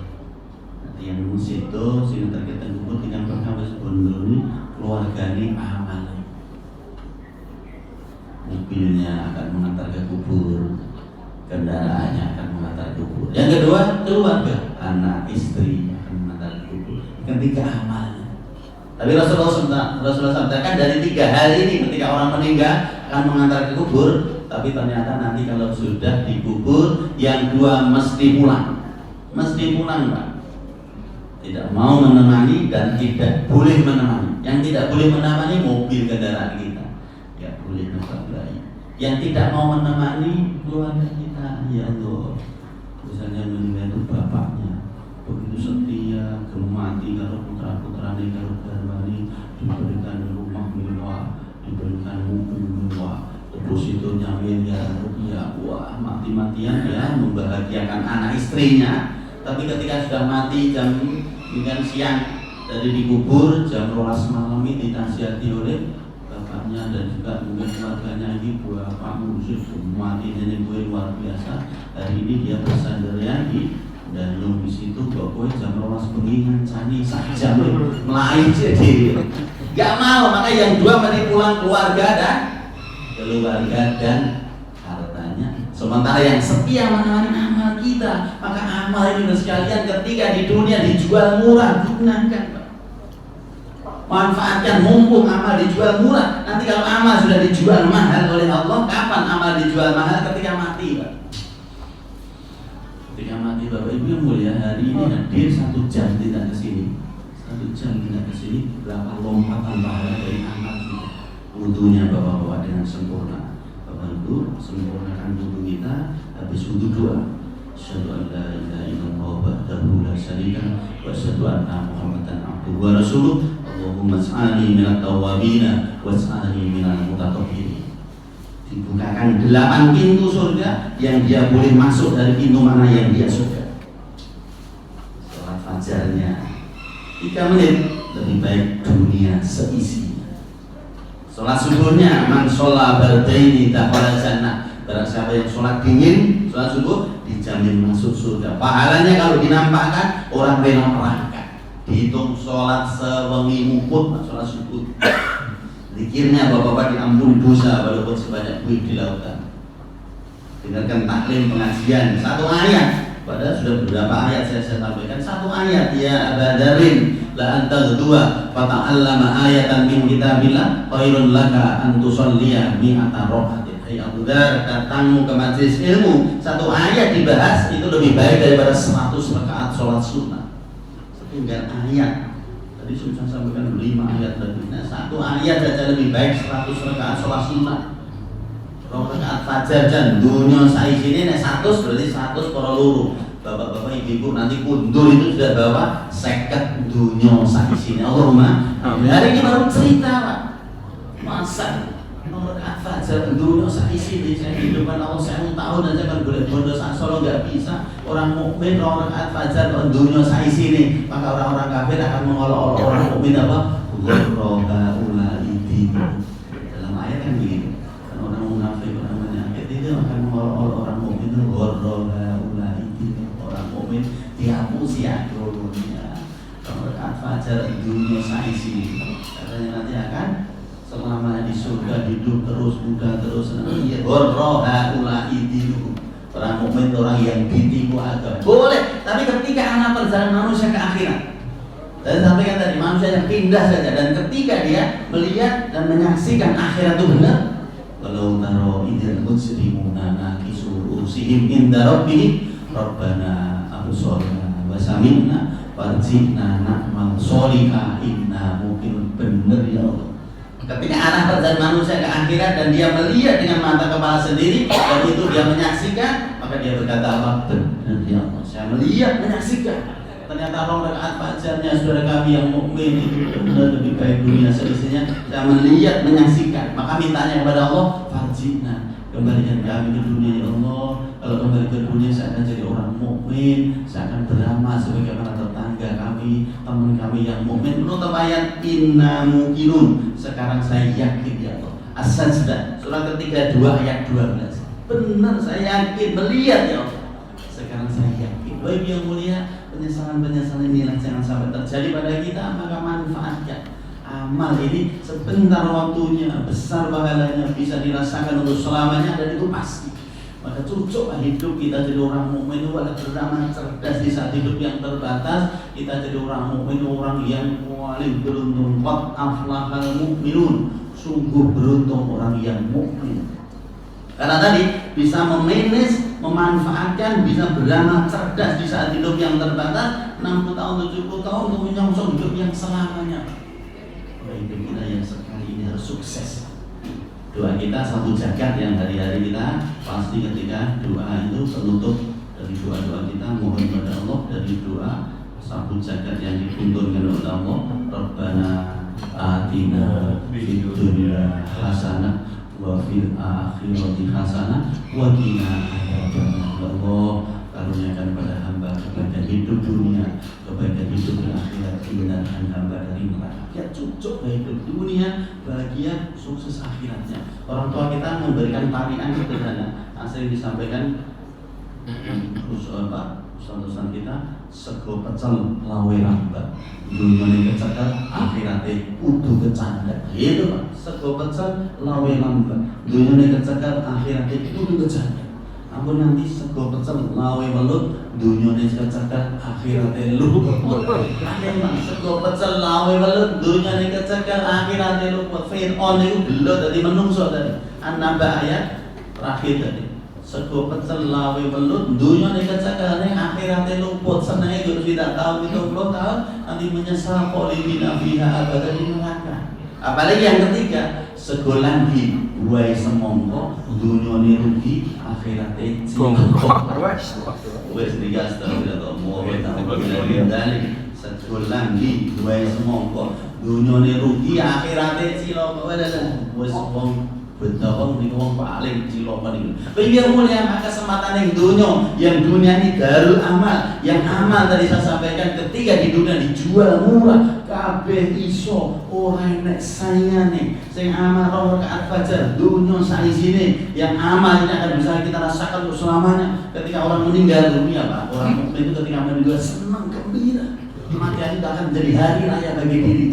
Nanti yang musitu sing terkait kubur tidak pernah wis bondone keluargane, amalnya. Mobilnya akan mengantar ke kubur, kendaraannya akan mengantar ke kubur. Yang kedua, keluarga, anak, istri akan mengantar ke kubur. Ketiga, amalnya. Tapi Rasulullah sampaikan dari 3 hal ini ketika orang meninggal akan mengantar ke kubur, tapi ternyata nanti kalau sudah dikubur yang 2 mesti pulang, Pak. Tidak mau menemani dan tidak boleh menemani. Yang tidak boleh menemani mobil kendaraan kita, tidak boleh nabrak. Yang tidak mau menemani keluarga kita, ya Allah. Misalnya meninggal itu bapaknya, begitu setia, gemati kalau putra-putrane kalau garwani diberikan rumah mewah, diberikan mobil mewah, depositonya miliar rupiah. Wah, mati-matian ya membahagiakan anak istrinya. Tapi ketika sudah mati jam siang dari dikubur jam 12 malam ini dinasihati oleh bapaknya dan juga mungkin keluarganya, ini bapak musik mati nenek gue luar biasa. Hari ini dia bersandar di dan di situ pokoknya jam 12 bengi ngancani saja melayu jadi gak mau. Maka yang 2 mesti pulang keluarga dan hartanya. Sementara yang setia menemani amal kita, maka amal ini sekalian ketika di dunia dijual murah, gunakan Pak. Manfaatkan mumpung amal dijual murah. Nanti kalau amal sudah dijual mahal oleh Allah, kapan amal dijual mahal? Ketika mati, Pak. Ketika mati, Bapak Ibu yang mulia, hari ini hadir 1 jam tidak ke sini. 1 jam tidak ke sini, berapa lompatan pahala dari amal kita. Wudunya Bapak-bapak dengan sempurna. Bapak Ibu sempurnakan wudu kita, habis wudu doa. Asyhadu an la ilaha illallah wahdahu la syarika lahu wa asyhadu anna Muhammadan abduhu wa rasuluh. Allahumma ij'alni minat tawwabin waj'alni minal mutatahhirin. Dibukakan 8 pintu surga yang dia boleh masuk dari pintu mana yang dia suka. Salat fajarnya 3 menit lebih baik dunia seisinya. Salat subuhnya man sholla bardaini dakhala jannah. Barang siapa yang sholat dingin, sholat subuh dijamin masuk surga. Pahalanya kalau dinampakkan orang rela merangkak. Dihitung sholat sewengi mukut, sholat subuh. Zikirnya bapak-bapak diampuni dosa walaupun sebanyak buih di lautan. Dengarkan taklim pengajian 1 ayat. Padahal sudah beberapa ayat saya sampaikan. 1 ayat ya abadarin la anta kedua fata'allama ayatan min kitabillah khairun laka an tusalliya mi'ata rakaat. Hai Abu Dar, datangmu ke majelis ilmu, 1 ayat dibahas itu lebih baik daripada 100 rakaat sholat sunnah. Setinggal ayat. Tadi sudah sampaikan 5 ayat lebih. Nah, 1 ayat saja lebih baik 100 rakaat sholat sunnah. Kalau rakaat fajar dan dunia saya sini 100 berarti 100 para luru. Bapak-bapak ibu-ibu nanti kundur itu sudah bawa 50 dunia saya sini. Allahumma. Hari ini baru cerita, Pak. Masa rakaat fajar dunia saya sini saya hidupkan Allah 1000 tahun dan saya kan boleh bodoh solo nggak bisa. Orang mukmin rakaat fajar dunia saya sini, maka orang-orang kafir akan mengolok-olok orang mukmin apa? Ghurraba ulaidi. Dalam ayat kan begitu. Orang munafik, orang penyakit itu akan mengolok-olok orang mukmin itu ghurraba ulaidi. Orang mukmin dihapusi agamanya. Kalau rakaat fajar dunia saya sini, katanya nanti akan selama di surga hidup terus, muda terus, nanti ghurraba ulaidi. Orang mukmin orang yang ditipu agama. Boleh, tapi ketika anak perjalanan manusia ke akhirat. Dan sampaikan tadi manusia yang pindah saja dan ketika dia melihat dan menyaksikan akhirat itu benar. Walau taro idil mujrimuna nakisu rusihim inda rabbihim rabbana absorna wa sami'na farji'na na'mal sholihah inna mungkin benar ya Allah. Ketika arah perjalanan manusia ke akhirat dan dia melihat dengan mata kepala sendiri dan itu dia menyaksikan, maka dia berkata apa? Benar ya Allah, saya melihat menyaksikan. Ternyata rakaat fajarnya saudara kami yang mukmin itu benar lebih baik dunia seisinya. Saya melihat menyaksikan, maka mintanya kepada Allah, farjina, kembalikan kami ke dunia ya Allah. Kalau kembali ke dunia saya akan jadi orang mukmin, saya akan beramal sebagaimana tetangga kami, teman kami yang mukmin. Menurut ayat inna muqinun. Sekarang saya yakin ya Allah. As-Sajdah surah ketiga 2 ayat 12. Benar saya yakin melihat ya Allah. Sekarang saya yakin. Baik yang mulia, penyesalan-penyesalan inilah jangan sampai terjadi pada kita, maka manfaatkan amal ini sebentar waktunya, besar pahalanya, bisa dirasakan untuk selamanya dan itu pasti. Maka cocoklah hidup kita jadi orang mukmin itu adalah beramal cerdas di saat hidup yang terbatas. Kita jadi orang mukmin orang yang paling beruntung. Qad aflahal mu'minun, sungguh beruntung orang yang mukmin. Karena tadi bisa memanage, memanfaatkan, bisa beramal cerdas di saat hidup yang terbatas. 60 tahun, 70 tahun untuk menyongsong hidup yang selamanya. Hidup kita yang sekali ini harus sukses. Doa kita 1 jagat yang hari-hari kita pasti ketika doa itu penutup dari doa-doa kita mohon kepada Allah dari doa 1 jagat yang dituntunkan oleh Allah. Rabbana atina fid dunya hasanah wa fil akhirati hasanah wa qina adzabannar. Allah karuniakan pada hamba kebaikan hidup dunia, kebaikan hidup di akhirat, hindarkan hamba dari neraka. Ya cocok hidup dunia, bahagia, sukses akhiratnya. Orang tua kita memberikan parian sederhana, asal disampaikan Ustaz kita sego pecel lawe lambat. Dunia kecekel, akhiratnya kudu kecanda. Gitu Pak, sego pecel lawe lambat. Dunia kecekel, akhiratnya kudu kecanda. Ampun nanti sego pecel lawe welut dunyane kecekel akhirate luput. Memang sego pecel lawe welut dunyane kecekel akhirate luput. Fir'aun niku gelo dadi menungso tadi. An-Naba ayat terakhir tadi. Sego pecel lawe welut dunyane kecekel ning akhirate luput. Senenge Gus tidak tahu 70 tahun nanti menyesal kholidina fiha abadan di neraka. Apalagi yang ketiga, sego lambi buai semongko dunyane rugi akhirate cilaka. Wes digas ta mau dari sego lambi buai semongko dunyane rugi akhirate cilaka. Wes wong bedawang niku wong paling cilaka niku. Biar mulia maka kesempatan yang dunia ini darul amal. Yang amal tadi saya sampaikan ketika di dunia dijual murah, kabeh iso ora enek saingane. Sing amal rakaat fajar dunia saisine, yang amal ini akan bisa kita rasakan untuk selamanya. Ketika orang meninggal dunia, Pak, orang mukmin itu ketika meninggal senang gembira. Kematian itu akan menjadi hari raya bagi diri.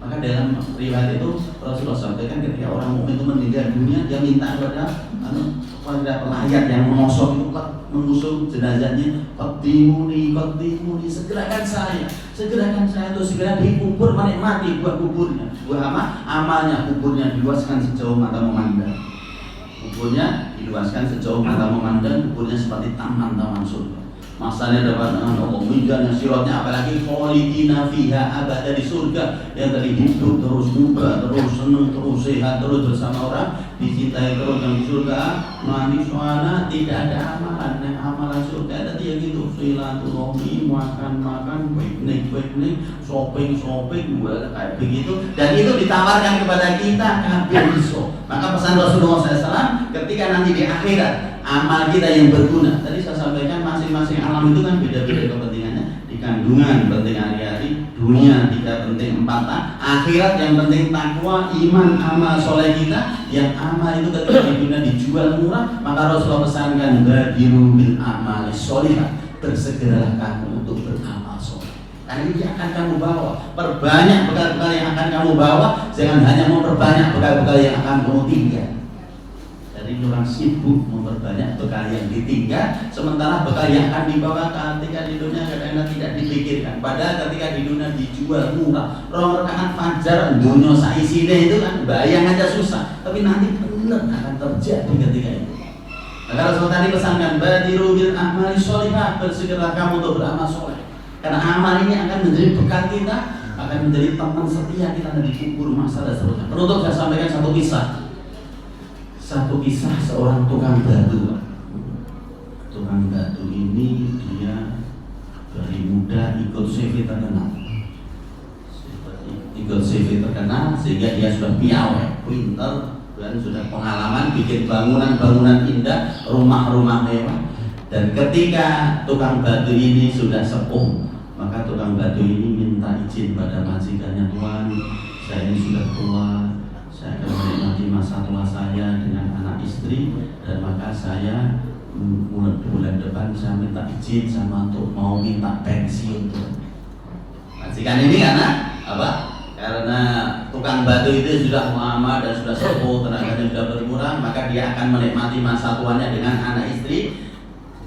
Maka dalam riwayat itu Rasulullah sampaikan ketika orang mukmin itu meninggal dunia, dia minta kepada pelayat yang mengosong itu mengusung jenazahnya, qadimuni segerakan saya untuk segera dikubur, menikmati buah kuburnya. Buah apa? Amalnya, kuburnya diluaskan sejauh mata memandang. Kuburnya diluaskan sejauh mata memandang, kuburnya seperti taman-taman surga. Masanya dapat Allah menjana siratnya, apalagi kholidina fiha abada di surga yang tadi hidup terus muda terus senang terus sehat terus bersama orang dicintai terus yang surga. Mandi soalnya tidak ada amalan, yang amalan surga tadi yang gitu silaturahmi, makan piknik shopping kayak begitu, dan itu ditawarkan kepada kita kabeh iso. Maka pesan Rasulullah SAW ketika nanti di akhirat amal kita yang berguna. Tadi saya sampaikan masing-masing alam itu kan beda-beda kepentingannya. Di kandungan penting hari-hari, dunia tidak penting 4 tahun, akhirat yang penting takwa, iman, amal soleh kita. Yang amal itu ketika di dunia dijual murah, maka Rasulullah pesankan badiru bil amali sholihah, bersegeralah kamu untuk beramal soleh. Karena ini akan kamu bawa, perbanyak bekal-bekal yang akan kamu bawa, jangan hanya memperbanyak bekal-bekal yang akan kamu tinggal. Jadi orang sibuk memperbanyak bekal yang ditinggal, sementara bekal yang akan dibawa ketika di dunia kadang-kadang tidak dipikirkan. Padahal ketika di dunia dijual murah, rakaat fajar dunia saisine itu kan bayang aja susah, tapi nanti benar akan terjadi ketika itu. Maka Rasul tadi pesankan badiru bil amali sholihah, bersegeralah kamu untuk beramal soleh. Karena amal ini akan menjadi bekal kita, akan menjadi teman setia kita nanti kubur masa dan seterusnya. Penutup saya sampaikan satu kisah seorang tukang batu. Tukang batu ini dia dari muda ikut CV terkenal. Sehingga dia sudah piawai, pintar, dan sudah pengalaman bikin bangunan-bangunan indah, rumah-rumah mewah. Dan ketika tukang batu ini sudah sepuh, maka tukang batu ini minta izin pada majikannya, Tuan, saya ini sudah tua, saya akan menikmati masa tua saya dengan anak istri, dan maka saya bulan depan saya minta izin sama untuk mau minta pensiun. Majikan ini karena apa? Karena tukang batu itu sudah lama dan sudah sepuh, tenaganya sudah berkurang, maka dia akan menikmati masa tuanya dengan anak istri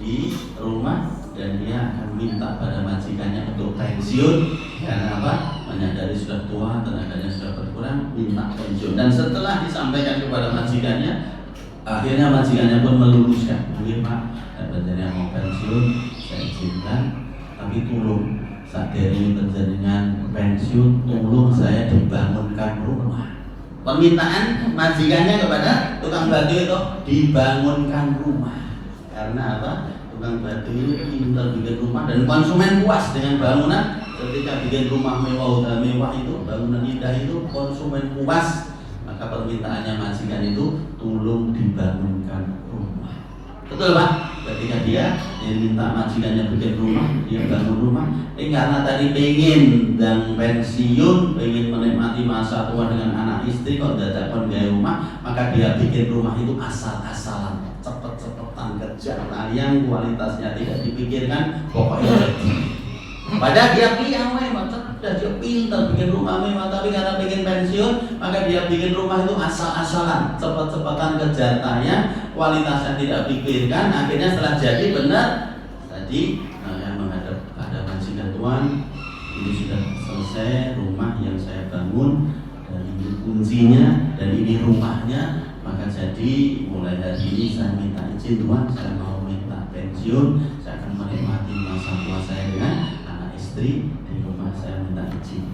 di rumah, dan dia akan minta pada majikannya untuk pensiun. Karena apa? Menyadari sudah tua, tenaganya sudah berkurang, minta pensiun. Dan setelah disampaikan kepada majikannya, akhirnya majikannya pun meluluskan, "Nggih Pak, panjenengan mau pensiun, saya izinkan, tapi tolong saderenge panjenengan pensiun, tolong saya dibangunkan rumah." Permintaan majikannya kepada tukang batu itu dibangunkan rumah. Karena apa? Tukang batu ini pintar bikin rumah dan konsumen puas dengan bangunan. Ketika bikin rumah mewah itu, bangunan indah itu, konsumen puas, maka permintaannya majikan itu tolong dibangunkan rumah. Betul Pak? Ketika dia minta majikannya bikin rumah, dia bangun rumah. Karena tadi pengen dan pensiun, pengen menikmati masa tua dengan anak istri, kok dadakan gaya rumah, maka dia bikin rumah itu asal-asalan, cepet-cepetan, kejar tayang, kualitasnya tidak dipikirkan, pokoknya jadi. Padahal dia piawai, cerdas, dia pintar bikin rumah mewah, tapi karena bikin pensiun, maka dia bikin rumah itu asal-asalan, cepet-cepetan, kejar tayang, kualitasnya tidak dipikirkan. Akhirnya setelah jadi benar, tadi ikhwan, ini sudah selesai rumah yang saya bangun, dan ini kuncinya, dan ini rumahnya. Maka jadi mulai hari ini saya minta izin Tuhan, saya mau minta pensiun. Saya akan menikmati masa tua saya dengan anak istri di rumah. Saya minta izin.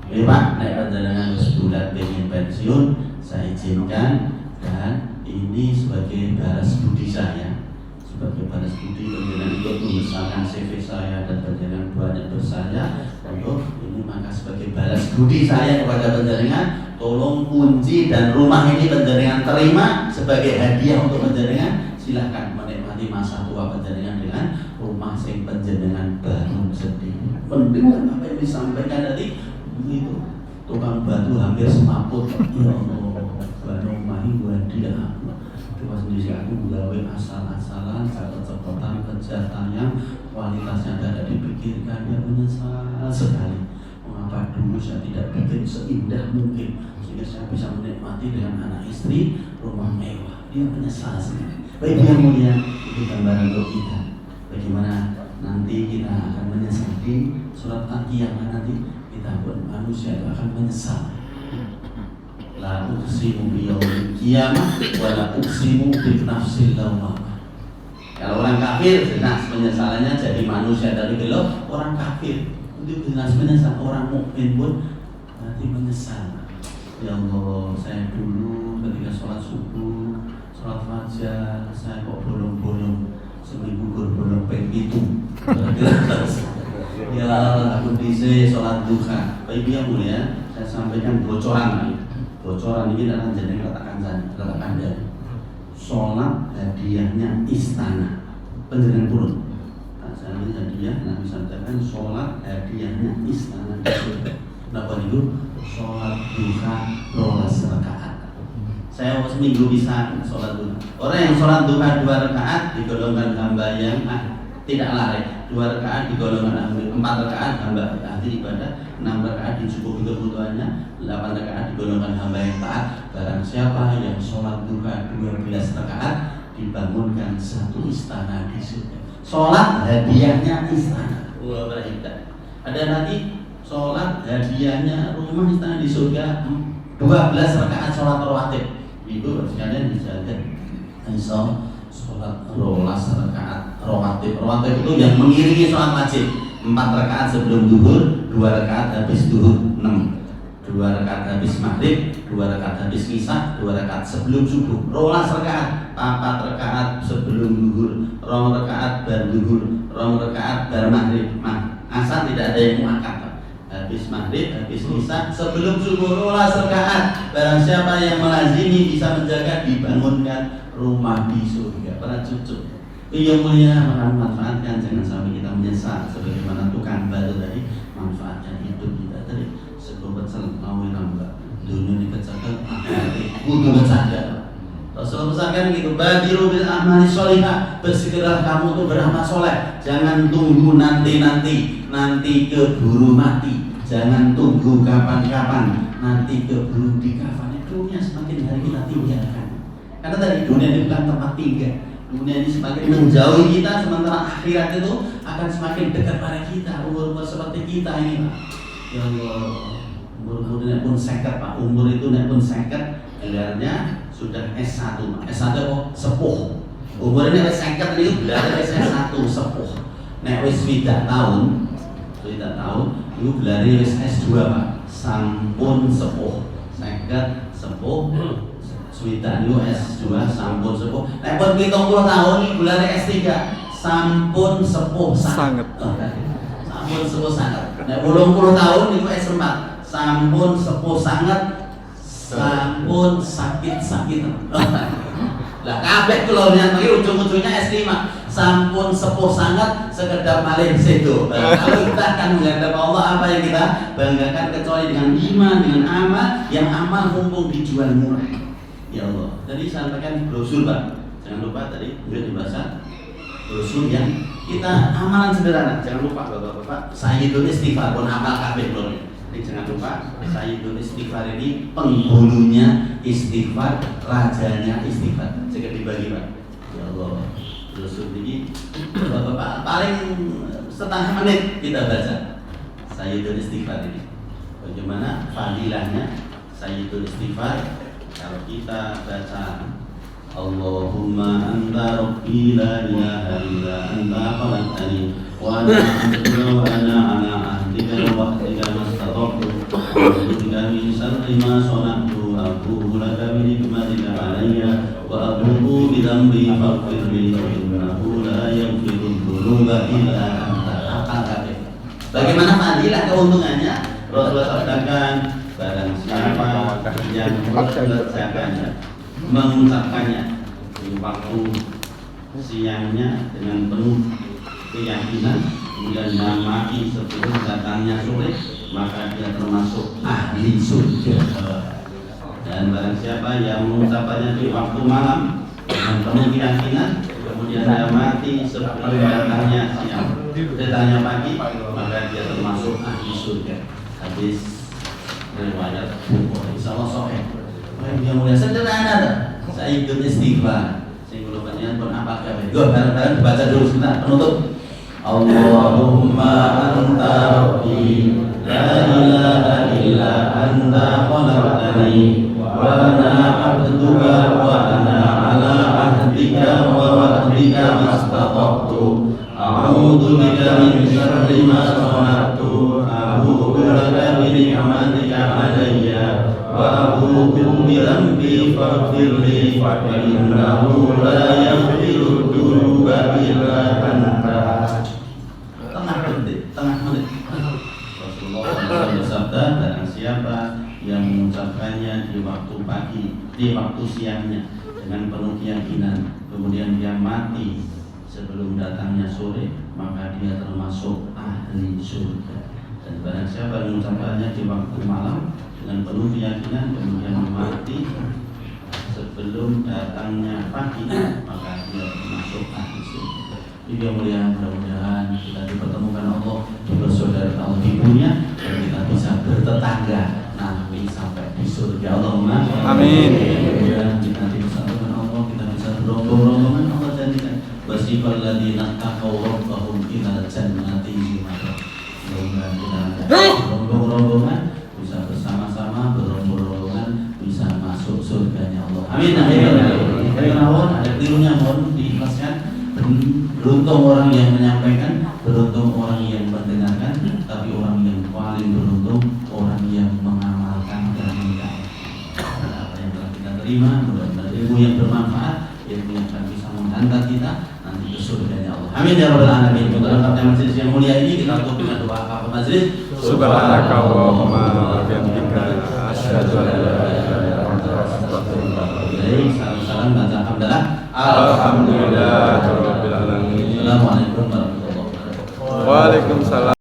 Oke Pak, naik panjenengan sebulan pengen pensiun, saya izinkan. Dan ini sebagai balas budi saya, sebagai balas budi panjenengan untuk membesarkan CV saya dan panjenengan banyak bersaja untuk ini. Maka sebagai balas budi saya kepada panjenengan, tolong kunci dan rumah ini panjenengan terima sebagai hadiah untuk panjenengan. Silahkan menikmati masa tua panjenengan dengan rumah sing panjenengan bangun sendiri. Pendengar apa yang disampaikan tadi itu tukang batu hampir semaput. Ya Allah, bano mahi dia. Cuma sendiri aku gawe asal-asalan, cepet-cepetan kejar tayang, kualitasnya tidak dipikirkan. Dia menyesal sekali. Mengapa dulu saya tidak bikin seindah mungkin sehingga saya bisa menikmati dengan anak istri rumah mewah. Dia menyesal sekali. Baik yang mulia, itu gambaran untuk kita. Bagaimana nanti kita akan menyesali surat Al-Qiyamah nanti kita pun manusia akan menyesal. La uqsimu biyaumil qiyamah wa la uqsimu bin nafsil lawwamah. Kalau orang kafir jelas penyesalannya jadi manusia dari gelap. Orang kafir itu jelas menyesal. Orang mukmin pun nanti menyesal. Ya Allah, saya dulu ketika sholat subuh, sholat fajar, saya kok bolong-bolong seminggu bolong peng itu. Ya aku dice sholat duha. Baik yang mulia, saya sampaikan bocoran. Bocoran ini adalah jeneng katakan dari sholat hadiahnya istana penjenengan turun. Saya ini hadiah Nabi sampaikan sholat hadiahnya istana di surga. Kenapa itu? Sholat duha 12 rakaat. Saya seminggu bisa sholat duha. Orang yang sholat duha 2 rakaat digolongkan hamba yang tidak lalai. 2 rakaat digolongkan 4 rakaat hamba ahli ibadah, 6 rakaat dicukupi kebutuhannya, 8 rakaat digolongkan hamba yang taat. Barang siapa yang sholat duha 12 rakaat dibangunkan satu istana di surga. Sholat hadiahnya istana. Wah, berarti ada lagi sholat hadiahnya rumah istana di surga 12 rakaat sholat rawatib. Itu sekalian dijaga. Insya sholat 12 rakaat rawatib. Rawatib itu yang mengiringi sholat wajib. 4 rakaat sebelum zuhur, 2 rakaat habis zuhur, 6. 2 rakaat habis maghrib, 2 rakaat habis isya, 2 rakaat sebelum subuh. 12 rakaat, 4 rakaat sebelum zuhur, 2 rakaat bar zuhur, 2 rakaat bar maghrib. Asal tidak ada yang muakkad. Habis maghrib, habis isya, sebelum subuh 12 rakaat. Barang siapa yang melazimi bisa menjaga, dibangunkan rumah di surga. Para cucu yang mulia, maka manfaatkan, jangan sampai kita menyesal sebagaimana tukang batu tadi. Manfaatkan hidup kita tadi sebelum pecel mau nambah dunia ini kecakal kudu kecakal. Rasulullah pesankan gitu, badiru bil amali sholihah, bersegeralah kamu untuk beramal soleh. Jangan tunggu nanti keburu mati. Jangan tunggu kapan-kapan nanti keburu dikafani. Dunia semakin hari kita tinggalkan. Karena tadi dunia ini bukan tempat tinggal. Dunia ini semakin menjauhi kita, sementara akhirat itu akan semakin dekat pada kita. Umur seperti kita ini Pak. Ya Allah, umur ini pun seket Pak. Umur itu pun seket, gelarnya sudah S1 Pak. S1 apa? Sepuh. Umur ini seket itu gelarnya S1 sepuh. Nek wis 3 tahun, itu gelarnya wis S2 Pak. Sampun sepuh. Seket sepuh. Swida itu S2 sampun sepuh. Nek pun 70 tahun iki gelar S3 sampun sepuh sanget. Sampun sepuh sanget. Nek 80 tahun niku S4 sampun sepuh sanget. Sampun sakit-sakit. Lah kabeh kula nyat iki ujung-ujungnya S5 sampun sepuh sanget sekedar malih sedo. Kalau kita akan menghadap Allah, apa yang kita banggakan kecuali dengan iman, dengan amal, yang amal mumpung dijual murah. Ya Allah, tadi sampaikan brosur Pak. Jangan lupa tadi sudah dibaca brosur yang kita amalan sederhana. Jangan lupa Bapak-bapak, Sayyidul Istighfar pun amal kabeh lho. Jadi jangan lupa Sayyidul Istighfar ini penghulunya istighfar, rajanya istighfar. Jika dibagi Pak. Ya Allah. Rasul ini paling setengah menit kita baca Sayyidul Istighfar ini. Bagaimana fadilahnya Sayyidul Istighfar kalau kita baca Allahumma anta rabbi la ilaha illa anta khalaqtani wa ana abduka wa ana ala ahdika wa ahdika mastata'tu a'udzu bika min syarri ma sana'tu aqulu laka bi nikmatika alayya wa aqulu bi dhanbi faghfir li innahu la yaghfiru dzunuba illa anta. Bagaimana fadilah keuntungannya? Rasulullah sabdakan barang siapa yang mengerjakannya, mengucapkannya di waktu siangnya dengan penuh keyakinan, kemudian dia mati sebelum datangnya sore, maka dia termasuk ahli surga. Dan barang siapa yang mengucapkannya di waktu malam dengan penuh keyakinan, kemudian dia mati sebelum datangnya siang, datangnya pagi, maka dia termasuk ahli surga. Hadis riwayat Bukhari. Insyaallah sahih. Yang mulia sederhana dah. Sayyidul Istighfar. Sing kula panjenengan pun apa kabeh. Go bareng-bareng baca dulu sebentar penutup. Allahumma anta rabbi la ilaha illa anta khalaqtani wa ana abduka wa ana ala ahdika wa wa'dika mastata'tu a'udzu bika min syarri ma sana'tu a'udzu laka bi ni'matika alayya wa a'udzu bi dhanbi faghfir li fa innahu la yaghfiru dzunuba illa anta. Tengah menit Rasulullah bersabda, barang siapa yang mengucapkannya di waktu pagi, di waktu siangnya dengan penuh keyakinan, kemudian dia mati sebelum datangnya sore, maka dia termasuk ahli surga. Dan barang siapa yang mengucapkannya di waktu malam dengan penuh keyakinan, kemudian mati sebelum datangnya pagi, maka dia termasuk ahli surga. Ini yang mulia, mudah-mudahan kita dipertemukan Allah, bersaudara Allah ibunya, dan kita bisa bertetangga nanti sampai di surga. Allahumma amin. Kemudian kita dipersatukan Allah, kita bisa berombong-rombongan Allah janjikan wasifal ladzina taqaw rabbahum ila jannati zumara. Mudah-mudahan kita ada berombong-rombongan, bisa bersama-sama berombong-rombongan, bisa masuk surganya Allah. Amin. Amin. Ada kelirunya, mohon diikhlaskan. Beruntung orang yang menyampaikan, beruntung orang yang mendengarkan, tapi orang yang paling beruntung orang yang mengamalkan dan menjalankan apa yang telah kita terima. Mudah-mudahan ilmu yang bermanfaat, ilmu yang akan bisa menghantar kita nanti ke surganya Allah. Amin ya rabbal alamin. Untuk lengkapnya majelis yang mulia ini kita tutup dengan doa apa majelis. Subhanaka Allahumma wa bihamdika asyhadu an la ilaha illa anta astaghfiruka wa atubu ilaik. Salam baca alhamdulillah. Alhamdulillah rabbil alamin. Assalamualaikum.